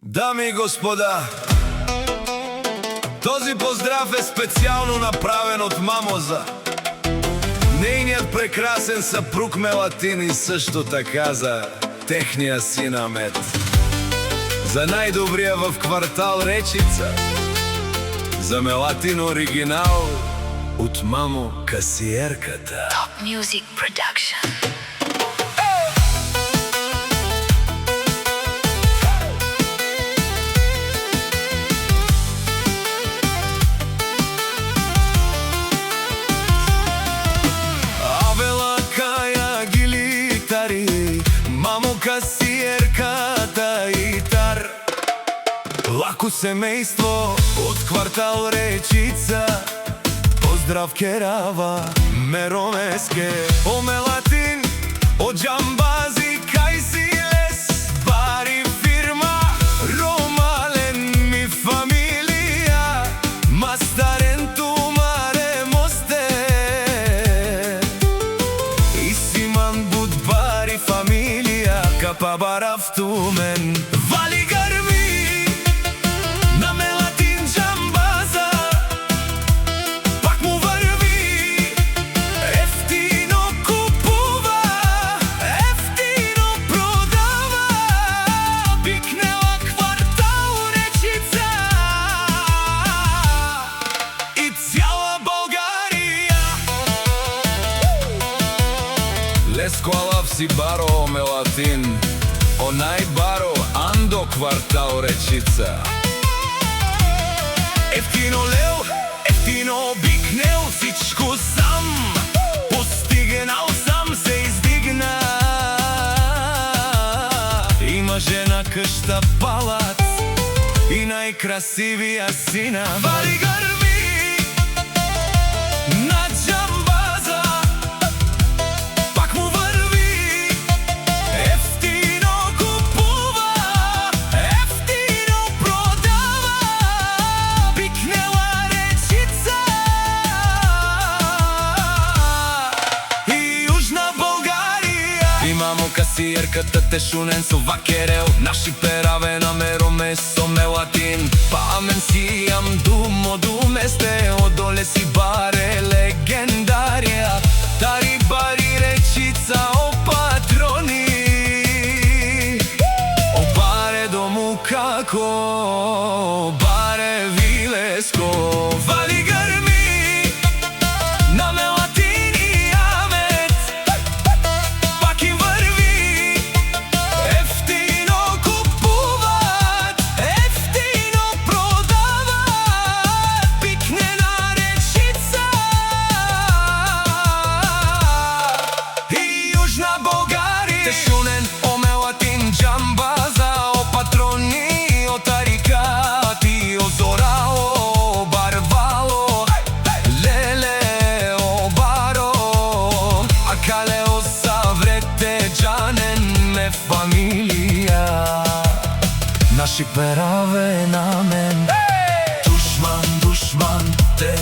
Дами и господа, този поздрав е специално направен от Мамоза, нейният прекрасен съпруг Мелатин и също така за техния син Амет, за най-добрия в квартал Речица, за Мелатин оригинал от Мамо Касиерката. Top Music Production. Мамо Касиерката и тар, лако семейство от квартал Речица, поздрав керава Меромеске, о Мелатин, о Джамбази, кај си лес, бари фирма, ромален ми фамилија, мастарен тумаре мосте, и симан буд бари фамилија, капа барав тумен, вали грми на Мелатин Джамбаза, пак му върви, ефтино купува, ефтино продава, пикнела квартал Речица и цяла Българија. Леско алав си баро Мелатин, онай баро Андо квартал Речица. Ефтино лел, ефтино бикнел, всичко сам постигнал, сам се издигна. Има жена, къща, палац и най-красивия сина. Вали гърми на Джамбаза, пак му върви, ефтино купува, ефтино продава, пикнела Речица и Южна Българија. И мамо Касиерката те шунен со вакерел, наши пераве на Меромесо Мелатин, па амен си ам думо думесте, одоле си баре легендарија, тари бари Речица, о патрони, о баре дому како, баре вилеско, вали грми на Мелатин и Амет, пак им върви, ефтино купуват, ефтино продават, пикнена Речица и Южна Българија. Те шунен о Мелатин Джамбаза, о патрони, о тарикати, о зора, о барвало, леле, о баро, а кале о саврете джанен ме фамилија. Наши пераве на мен, душман, душман, те